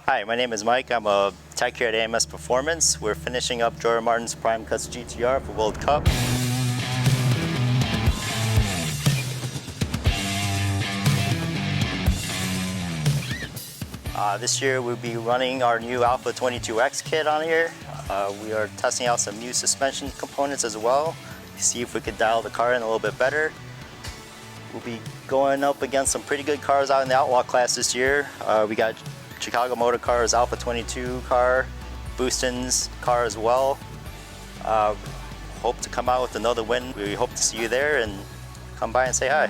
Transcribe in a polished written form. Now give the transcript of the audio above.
Hi, my name is Mike. I'm a tech here at AMS Performance. We're finishing up Jordan Martin's Prime Cuts GTR for World Cup. This year we'll be running our new Alpha 22X kit on here. We are testing out some new suspension components as well, see if we could dial the car in a little bit better. We'll be going up against some pretty good cars out in the Outlaw class this year. We got Chicago Motor Cars Alpha 22 car, Booston's car as well. Hope to come out with another win. We hope to see you there and come by and say hi.